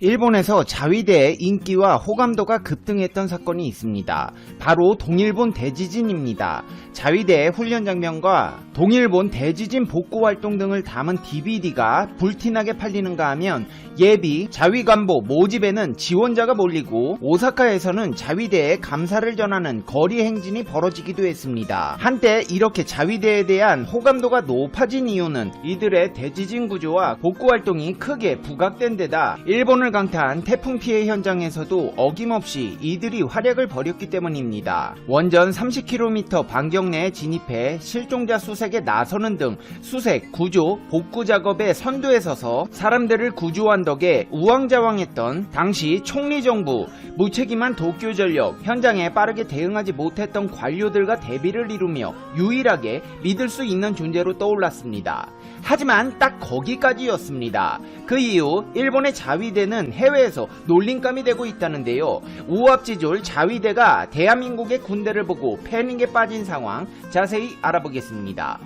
일본에서 자위대의 인기와 호감도가 급등했던 사건이 있습니다. 바로 동일본 대지진입니다. 자위대의 훈련 장면과 동일본 대지진 복구 활동 등을 담은 DVD가 불티나게 팔리는가 하면 예비 자위관보 모집에는 지원자가 몰리고 오사카에서는 자위대에 감사를 전하는 거리 행진이 벌어지기도 했습니다. 한때 이렇게 자위대에 대한 호감도가 높아진 이유는 이들의 대지진 구조와 복구 활동이 크게 부각된 데다 일본을 강타한 태풍 피해 현장에서도 어김없이 이들이 활약을 벌였기 때문입니다. 원전 30km 반경 내에 진입해 실종자 수색에 나서는 등 수색, 구조, 복구 작업의 선두에 서서 사람들을 구조한 덕에 우왕좌왕했던 당시 총리 정부, 무책임한 도쿄전력, 현장에 빠르게 대응하지 못했던 관료들과 대비를 이루며 유일하게 믿을 수 있는 존재로 떠올랐습니다. 하지만 딱 거기까지였습니다. 그 이후 일본의 자위대는 해외에서 놀림감이 되고 있다는데요. 우압지졸 자위대가 대한민국의 군대를 보고 패닉에 빠진 상황 자세히 알아보겠습니다.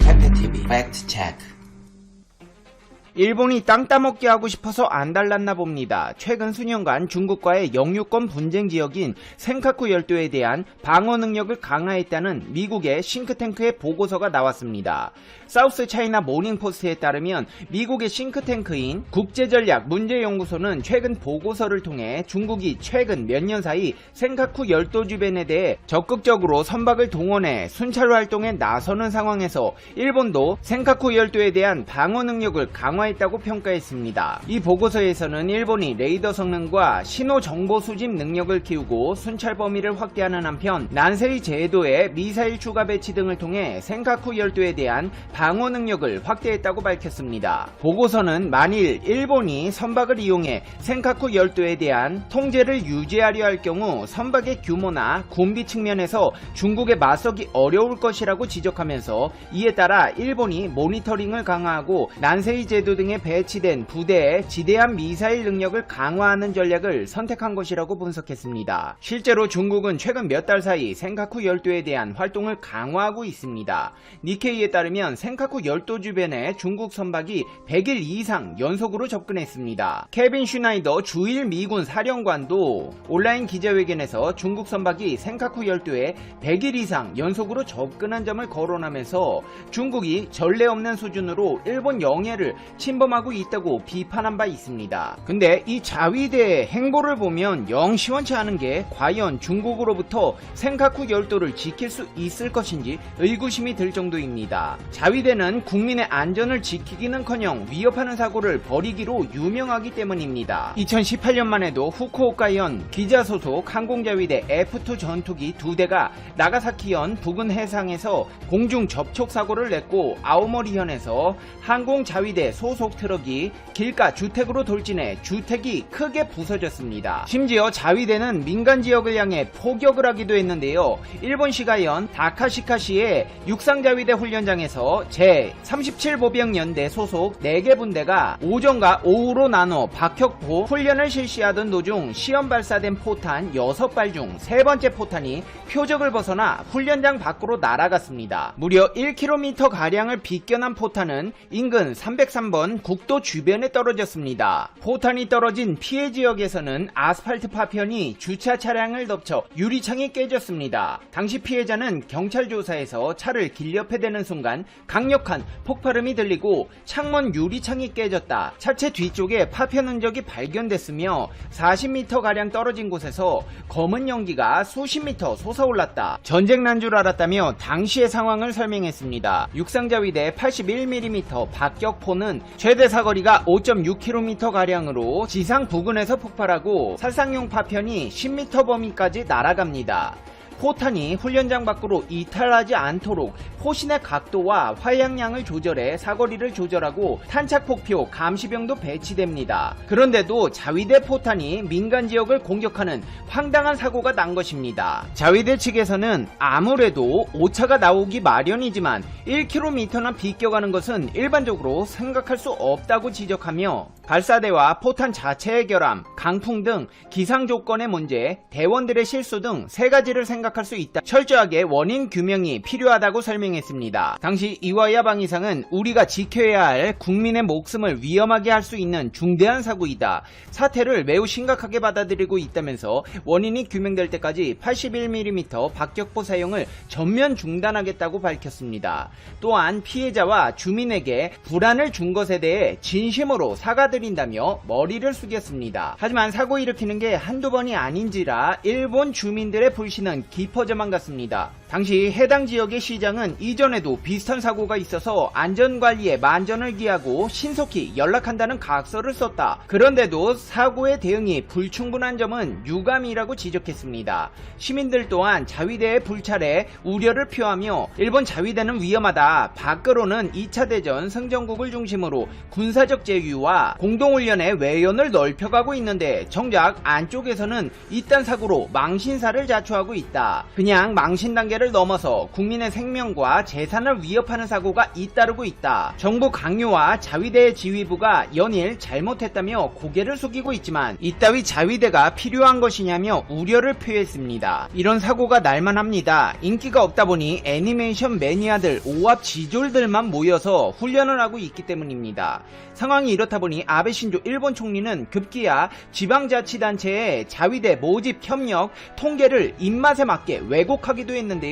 캡틴TV 팩트체크. 일본이 땅 따먹게 하고 싶어서 안 달랐나 봅니다. 최근 수년간 중국과의 영유권 분쟁 지역인 센카쿠 열도에 대한 방어 능력을 강화했다는 미국의 싱크탱크의 보고서가 나왔습니다. 사우스 차이나 모닝포스트에 따르면 미국의 싱크탱크인 국제전략문제연구소는 최근 보고서를 통해 중국이 최근 몇 년 사이 센카쿠 열도 주변에 대해 적극적으로 선박을 동원해 순찰 활동에 나서는 상황에서 일본도 센카쿠 열도에 대한 방어 능력을 강화했다고 평가했습니다. 이 보고서에서는 일본이 레이더 성능과 신호 정보 수집 능력을 키우고 순찰 범위를 확대하는 한편 난세이 제도의 미사일 추가 배치 등을 통해 센카쿠 열도에 대한 방어 능력을 확대했다고 밝혔습니다. 보고서는 만일 일본이 선박을 이용해 센카쿠 열도에 대한 통제를 유지하려 할 경우 선박의 규모나 군비 측면에서 중국에 맞서기 어려울 것이라고 지적하면서 이에 따라 일본이 모니터링을 강화하고 난세이 제도 등에 배치된 부대의 지대한 미사일 능력을 강화하는 전략을 선택한 것이라고 분석했습니다. 실제로 중국은 최근 몇 달 사이 센카쿠 열도에 대한 활동을 강화하고 있습니다. 니케이에 따르면 센카쿠 열도 주변에 중국 선박이 100일 이상 연속으로 접근했습니다. 케빈 슈나이더 주일 미군 사령관도 온라인 기자회견에서 중국 선박이 센카쿠 열도에 100일 이상 연속으로 접근한 점을 거론하면서 중국이 전례 없는 수준으로 일본 영해를 침범하고 있다고 비판한 바 있습니다. 근데 이 자위대의 행보를 보면 영 시원치 않은 게 과연 중국으로부터 센카쿠 열도를 지킬 수 있을 것인지 의구심이 들 정도입니다. 자위대는 국민의 안전을 지키기는커녕 위협하는 사고를 벌이기로 유명하기 때문입니다. 2018년만 해도 후쿠오카현 기자 소속 항공자위대 F2 전투기 2대가 나가사키현 부근 해상에서 공중 접촉 사고를 냈고 아오모리현에서 항공자위대 소속 트럭이 길가 주택으로 돌진해 주택이 크게 부서졌습니다. 심지어 자위대는 민간 지역을 향해 포격을 하기도 했는데요. 일본 시가현 다카시카시의 육상자위대 훈련장에서 제37보병연대 소속 4개 분대가 오전과 오후로 나눠 박격포 훈련을 실시하던 도중 시험 발사된 포탄 6발 중 3번째 포탄이 표적을 벗어나 훈련장 밖으로 날아갔습니다. 무려 1km가량을 비껴난 포탄은 인근 303번 국도 주변에 떨어졌습니다. 포탄이 떨어진 피해 지역에서는 아스팔트 파편이 주차 차량을 덮쳐 유리창이 깨졌습니다. 당시 피해자는 경찰 조사에서 차를 길옆에 대는 순간 강력한 폭발음이 들리고 창문 유리창이 깨졌다. 차체 뒤쪽에 파편 흔적이 발견됐으며 40m가량 떨어진 곳에서 검은 연기가 수십 미터 솟아올랐다. 전쟁 난 줄 알았다며 당시의 상황을 설명했습니다. 육상자위대 81mm 박격포는 최대 사거리가 5.6km가량으로 지상 부근에서 폭발하고 살상용 파편이 10m 범위까지 날아갑니다. 포탄이 훈련장 밖으로 이탈하지 않도록 포신의 각도와 화약량을 조절해 사거리를 조절하고 탄착폭표 감시병도 배치됩니다. 그런데도 자위대 포탄이 민간 지역을 공격하는 황당한 사고가 난 것입니다. 자위대 측에서는 아무래도 오차가 나오기 마련이지만 1km나 비껴가는 것은 일반적으로 생각할 수 없다고 지적하며 발사대와 포탄 자체의 결함, 강풍 등 기상 조건의 문제, 대원들의 실수 등 세 가지를 생각할 수 있다. 철저하게 원인 규명이 필요하다고 설명했습니다. 당시 이와야 방위상은 우리가 지켜야 할 국민의 목숨을 위험하게 할 수 있는 중대한 사고이다. 사태를 매우 심각하게 받아들이고 있다면서 원인이 규명될 때까지 81mm 박격포 사용을 전면 중단하겠다고 밝혔습니다. 또한 피해자와 주민에게 불안을 준 것에 대해 진심으로 사과드린다며 머리를 숙였습니다. 하지만 사고 일으키는 게 한두 번이 아닌지라 일본 주민들의 불신은 깊어져만 갔습니다. 당시 해당 지역의 시장은 이전에도 비슷한 사고가 있어서 안전관리에 만전을 기하고 신속히 연락한다는 각서를 썼다. 그런데도 사고의 대응이 불충분한 점은 유감이라고 지적했습니다. 시민들 또한 자위대의 불찰에 우려를 표하며 일본 자위대는 위험하다. 밖으로는 2차 대전 승전국을 중심으로 군사적 제휴와 공동훈련의 외연을 넓혀가고 있는데 정작 안쪽에서는 이딴 사고로 망신사를 자초하고 있다. 그냥 망신 단계를 넘어서 국민의 생명과 재산을 위협하는 사고가 잇따르고 있다. 정부 강요와 자위대 지휘부가 연일 잘못했다며 고개를 숙이고 있지만 이따위 자위대가 필요한 것이냐며 우려를 표했습니다. 이런 사고가 날만합니다. 인기가 없다 보니 애니메이션 매니아들 오합지졸들만 모여서 훈련을 하고 있기 때문입니다. 상황이 이렇다 보니 아베 신조 일본 총리는 급기야 지방자치단체의 자위대 모집 협력 통계를 입맛에 맞게 왜곡하기도 했는데요.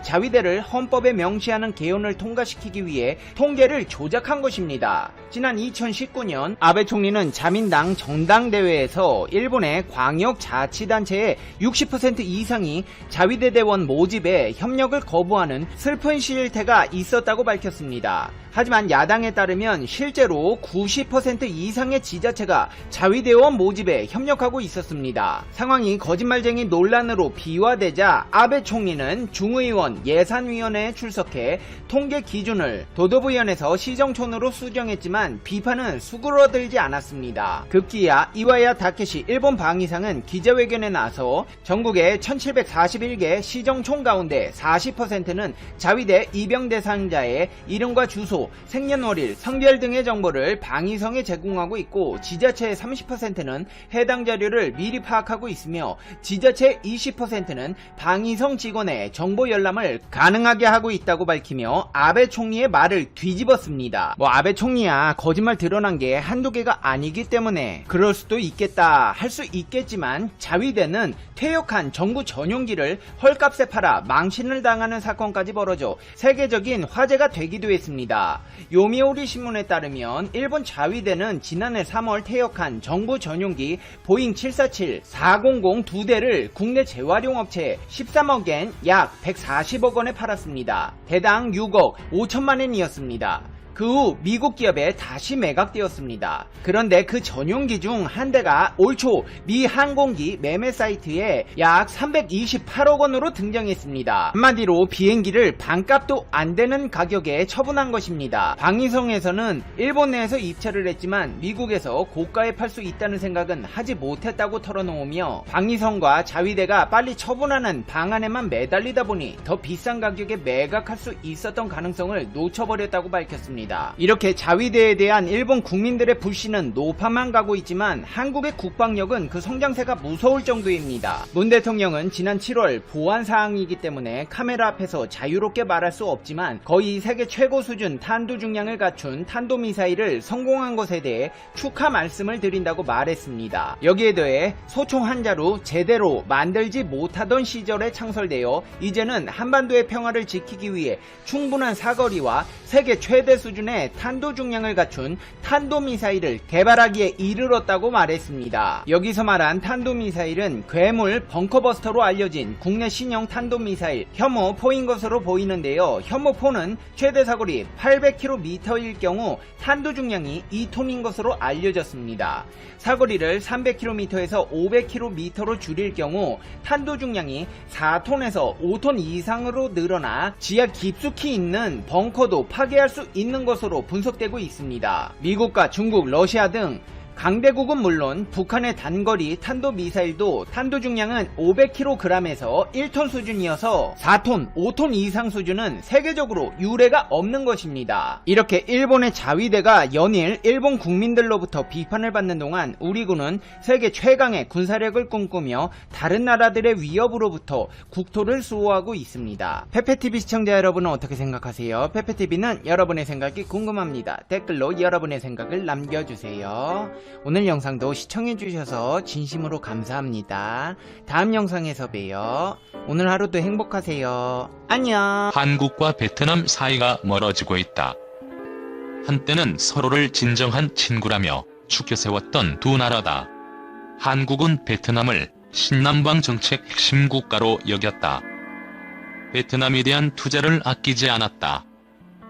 자위대를 헌법에 명시하는 개헌을 통과시키기 위해 통계를 조작한 것입니다. 지난 2019년 아베 총리는 자민당 전당대회에서 일본의 광역자치단체의 60% 이상이 자위대 대원 모집에 협력을 거부하는 슬픈 실태가 있었다고 밝혔습니다. 하지만 야당에 따르면 실제로 90% 이상의 지자체가 자위대원 모집에 협력하고 있었습니다. 상황이 거짓말쟁이 논란으로 비화되자 아베 총리는 중의원 예산위원회에 출석해 통계 기준을 도도부위원회에서 시정촌으로 수정했지만 비판은 수그러들지 않았습니다. 급기야 이와야 다케시 일본 방위상은 기자회견에 나서 전국의 1741개 시정촌 가운데 40%는 자위대 입영 대상자의 이름과 주소, 생년월일, 성별 등의 정보를 방위성에 제공하고 있고 지자체의 30%는 해당 자료를 미리 파악하고 있으며 지자체 20%는 방위성 직원의 정보 열람을 가능하게 하고 있다고 밝히며 아베 총리의 말을 뒤집었습니다. 아베 총리야 거짓말 드러난 게 한두 개가 아니기 때문에 그럴 수도 있겠다 할 수 있겠지만 자위대는 퇴역한 정부 전용기를 헐값에 팔아 망신을 당하는 사건까지 벌어져 세계적인 화제가 되기도 했습니다. 요미우리 신문에 따르면 일본 자위대는 지난해 3월 퇴역한 정부 전용기 보잉 747-400 2대를 국내 재활용 업체에 13억엔 약 140억 원에 팔았습니다. 대당 6억 5천만 엔이었습니다. 그 후 미국 기업에 다시 매각되었습니다. 그런데 그 전용기 중 한 대가 올 초 미 항공기 매매 사이트에 약 328억 원으로 등장했습니다. 한마디로 비행기를 반값도 안 되는 가격에 처분한 것입니다. 방위성에서는 일본 내에서 입찰을 했지만 미국에서 고가에 팔 수 있다는 생각은 하지 못했다고 털어놓으며 방위성과 자위대가 빨리 처분하는 방안에만 매달리다 보니 더 비싼 가격에 매각할 수 있었던 가능성을 놓쳐버렸다고 밝혔습니다. 이렇게 자위대에 대한 일본 국민들의 불신은 높아만 가고 있지만 한국의 국방력은 그 성장세가 무서울 정도입니다. 문 대통령은 지난 7월 보안사항이기 때문에 카메라 앞에서 자유롭게 말할 수 없지만 거의 세계 최고 수준 탄도 중량을 갖춘 탄도미사일을 성공한 것에 대해 축하 말씀을 드린다고 말했습니다. 여기에 더해 소총 한 자루 제대로 만들지 못하던 시절에 창설되어 이제는 한반도의 평화를 지키기 위해 충분한 사거리와 세계 최대 수준의 탄도 중량을 갖춘 탄도미사일을 개발하기에 이르렀다고 말했습니다. 여기서 말한 탄도미사일은 괴물 벙커버스터로 알려진 국내 신형 탄도미사일 현모4인 것으로 보이는데요. 현모4는 최대 사거리 800km일 경우 탄도 중량이 2톤인 것으로 알려졌습니다. 사거리를 300km에서 500km로 줄일 경우 탄도 중량이 4톤에서 5톤 이상으로 늘어나 지하 깊숙이 있는 벙커도 파괴할 수 있는 것으로 분석되고 있습니다. 미국과 중국, 러시아 등 강대국은 물론 북한의 단거리 탄도미사일도 탄도 중량은 500kg에서 1톤 수준이어서 4톤, 5톤 이상 수준은 세계적으로 유례가 없는 것입니다. 이렇게 일본의 자위대가 연일 일본 국민들로부터 비판을 받는 동안 우리 군은 세계 최강의 군사력을 꿈꾸며 다른 나라들의 위협으로부터 국토를 수호하고 있습니다. 페페TV 시청자 여러분은 어떻게 생각하세요? 페페TV는 여러분의 생각이 궁금합니다. 댓글로 여러분의 생각을 남겨주세요. 오늘 영상도 시청해주셔서 진심으로 감사합니다. 다음 영상에서 봬요. 오늘 하루도 행복하세요. 안녕. 한국과 베트남 사이가 멀어지고 있다. 한때는 서로를 진정한 친구라며 추켜세웠던 두 나라다. 한국은 베트남을 신남방 정책 핵심 국가로 여겼다. 베트남에 대한 투자를 아끼지 않았다.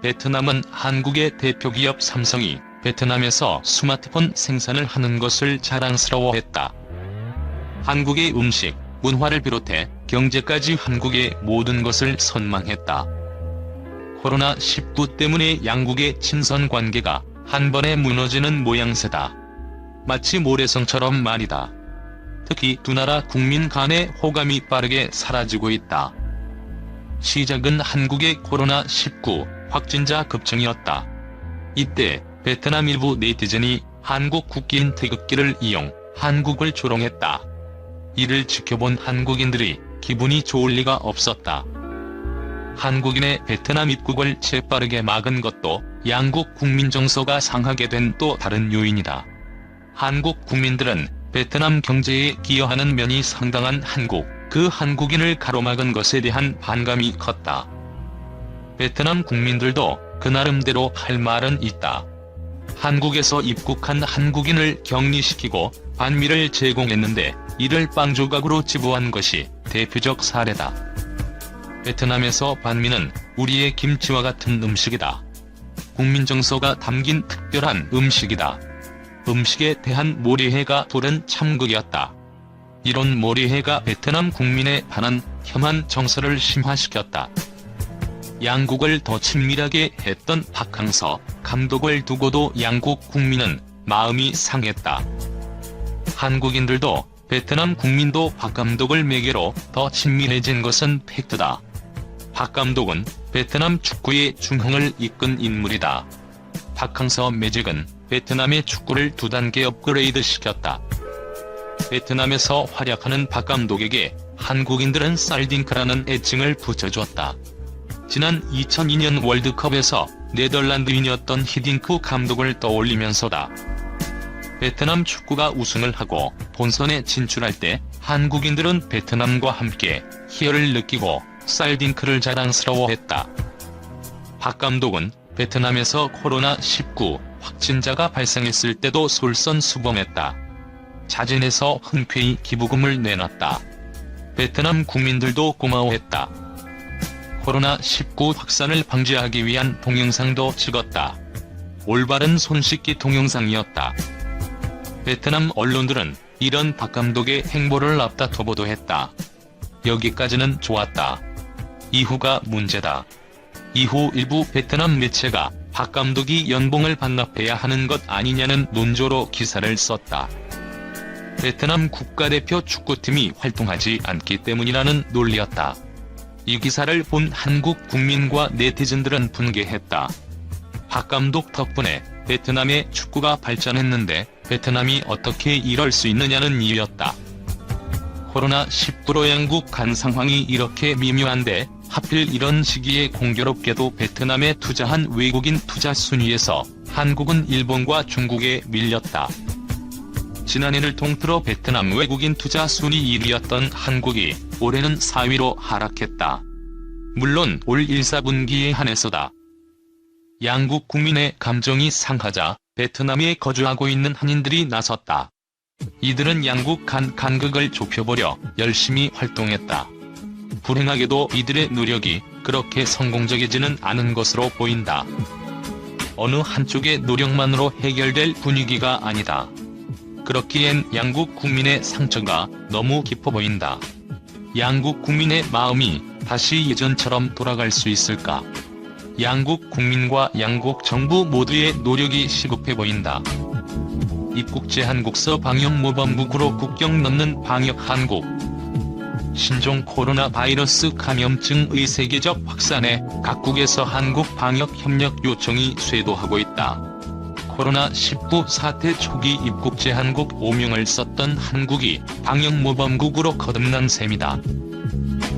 베트남은 한국의 대표기업 삼성이 베트남에서 스마트폰 생산을 하는 것을 자랑스러워했다. 한국의 음식, 문화를 비롯해 경제까지 한국의 모든 것을 선망했다. 코로나19 때문에 양국의 친선 관계가 한 번에 무너지는 모양새다. 마치 모래성처럼 말이다. 특히 두 나라 국민 간의 호감이 빠르게 사라지고 있다. 시작은 한국의 코로나19 확진자 급증이었다. 이때 베트남 일부 네티즌이 한국 국기인 태극기를 이용 한국을 조롱했다. 이를 지켜본 한국인들이 기분이 좋을 리가 없었다. 한국인의 베트남 입국을 재빠르게 막은 것도 양국 국민 정서가 상하게 된 또 다른 요인이다. 한국 국민들은 베트남 경제에 기여하는 면이 상당한 그 한국인을 가로막은 것에 대한 반감이 컸다. 베트남 국민들도 그 나름대로 할 말은 있다. 한국에서 입국한 한국인을 격리시키고 반미를 제공했는데 이를 빵 조각으로 지불한 것이 대표적 사례다. 베트남에서 반미는 우리의 김치와 같은 음식이다. 국민 정서가 담긴 특별한 음식이다. 음식에 대한 몰이해가 불은 참극이었다. 이런 몰이해가 베트남 국민에 반한 혐한 정서를 심화시켰다. 양국을 더 친밀하게 했던 박항서 감독을 두고도 양국 국민은 마음이 상했다. 한국인들도 베트남 국민도 박 감독을 매개로 더 친밀해진 것은 팩트다. 박 감독은 베트남 축구의 중흥을 이끈 인물이다. 박항서 매직은 베트남의 축구를 두 단계 업그레이드 시켰다. 베트남에서 활약하는 박 감독에게 한국인들은 쌀딩크라는 애칭을 붙여줬다. 지난 2002년 월드컵에서 네덜란드인이었던 히딩크 감독을 떠올리면서다. 베트남 축구가 우승을 하고 본선에 진출할 때 한국인들은 베트남과 함께 희열을 느끼고 쌀딩크를 자랑스러워했다. 박 감독은 베트남에서 코로나19 확진자가 발생했을 때도 솔선수범했다. 자진해서 흔쾌히 기부금을 내놨다. 베트남 국민들도 고마워했다. 코로나19 확산을 방지하기 위한 동영상도 찍었다. 올바른 손 씻기 동영상이었다. 베트남 언론들은 이런 박 감독의 행보를 앞다퉈 보도했다. 여기까지는 좋았다. 이후가 문제다. 이후 일부 베트남 매체가 박 감독이 연봉을 반납해야 하는 것 아니냐는 논조로 기사를 썼다. 베트남 국가대표 축구팀이 활동하지 않기 때문이라는 논리였다. 이 기사를 본 한국 국민과 네티즌들은 분개했다. 박 감독 덕분에 베트남의 축구가 발전했는데 베트남이 어떻게 이럴 수 있느냐는 이유였다. 코로나19로 양국 간 상황이 이렇게 미묘한데 하필 이런 시기에 공교롭게도 베트남에 투자한 외국인 투자 순위에서 한국은 일본과 중국에 밀렸다. 지난해를 통틀어 베트남 외국인 투자 순위 1위였던 한국이 올해는 4위로 하락했다. 물론 올 1, 4분기에 한해서다. 양국 국민의 감정이 상하자 베트남에 거주하고 있는 한인들이 나섰다. 이들은 양국 간 간극을 좁혀보려 열심히 활동했다. 불행하게도 이들의 노력이 그렇게 성공적이지는 않은 것으로 보인다. 어느 한쪽의 노력만으로 해결될 분위기가 아니다. 그렇기엔 양국 국민의 상처가 너무 깊어 보인다. 양국 국민의 마음이 다시 예전처럼 돌아갈 수 있을까? 양국 국민과 양국 정부 모두의 노력이 시급해 보인다. 입국 제한국서 방역모범국으로 국경 넘는 방역 한국. 신종 코로나 바이러스 감염증의 세계적 확산에 각국에서 한국 방역 협력 요청이 쇄도하고 있다. 코로나19 사태 초기 입국 제한국 오명을 썼던 한국이 방역모범국으로 거듭난 셈이다.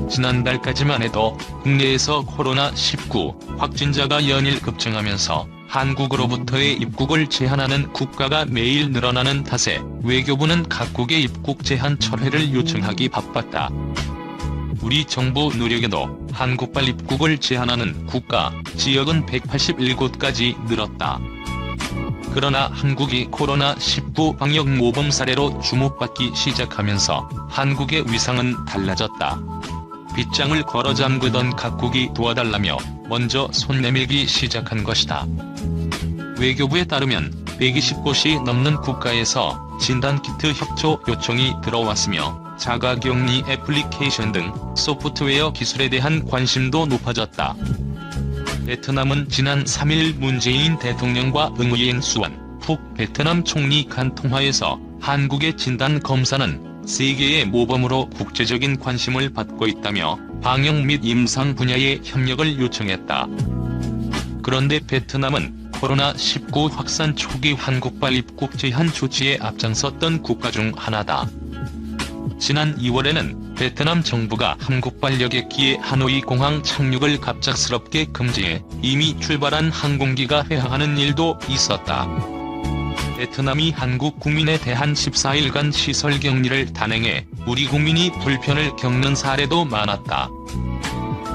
지난달까지만 해도 국내에서 코로나19 확진자가 연일 급증하면서 한국으로부터의 입국을 제한하는 국가가 매일 늘어나는 탓에 외교부는 각국의 입국 제한 철회를 요청하기 바빴다. 우리 정부 노력에도 한국발 입국을 제한하는 국가, 지역은 181곳까지 늘었다. 그러나 한국이 코로나19 방역 모범 사례로 주목받기 시작하면서 한국의 위상은 달라졌다. 빗장을 걸어 잠그던 각국이 도와달라며 먼저 손 내밀기 시작한 것이다. 외교부에 따르면 120곳이 넘는 국가에서 진단키트 협조 요청이 들어왔으며 자가격리 애플리케이션 등 소프트웨어 기술에 대한 관심도 높아졌다. 베트남은 지난 3일 문재인 대통령과 응우이엔 수원 푹 베트남 총리 간 통화에서 한국의 진단검사는 세계의 모범으로 국제적인 관심을 받고 있다며 방역 및 임상 분야의 협력을 요청했다. 그런데 베트남은 코로나19 확산 초기 한국발 입국 제한 조치에 앞장섰던 국가 중 하나다. 지난 2월에는 베트남 정부가 한국발 여객기의 하노이 공항 착륙을 갑작스럽게 금지해 이미 출발한 항공기가 회항하는 일도 있었다. 베트남이 한국 국민에 대한 14일간 시설 격리를 단행해 우리 국민이 불편을 겪는 사례도 많았다.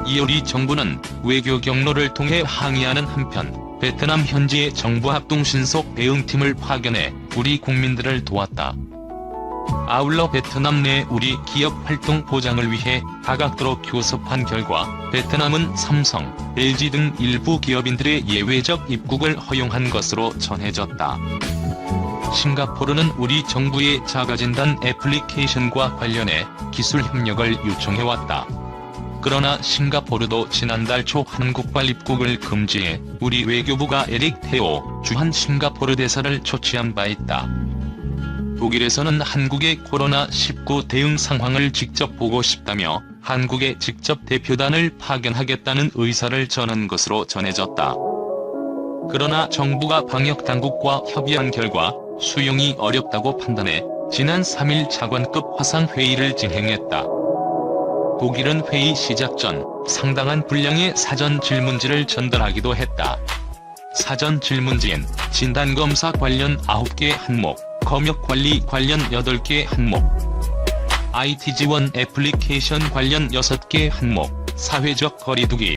이에 우리 정부는 외교 경로를 통해 항의하는 한편 베트남 현지의 정부 합동 신속 대응팀을 파견해 우리 국민들을 도왔다. 아울러 베트남 내 우리 기업 활동 보장을 위해 다각도로 교섭한 결과 베트남은 삼성, LG 등 일부 기업인들의 예외적 입국을 허용한 것으로 전해졌다. 싱가포르는 우리 정부의 자가진단 애플리케이션과 관련해 기술 협력을 요청해왔다. 그러나 싱가포르도 지난달 초 한국발 입국을 금지해 우리 외교부가 에릭 테오 주한 싱가포르 대사를 초치한 바 있다. 독일에서는 한국의 코로나19 대응 상황을 직접 보고 싶다며 한국에 직접 대표단을 파견하겠다는 의사를 전한 것으로 전해졌다. 그러나 정부가 방역당국과 협의한 결과 수용이 어렵다고 판단해 지난 3일 차관급 화상회의를 진행했다. 독일은 회의 시작 전 상당한 분량의 사전 질문지를 전달하기도 했다. 사전 질문지엔 진단검사 관련 9개 항목, 검역관리 관련 8개 항목, IT 지원 애플리케이션 관련 6개 항목, 사회적 거리두기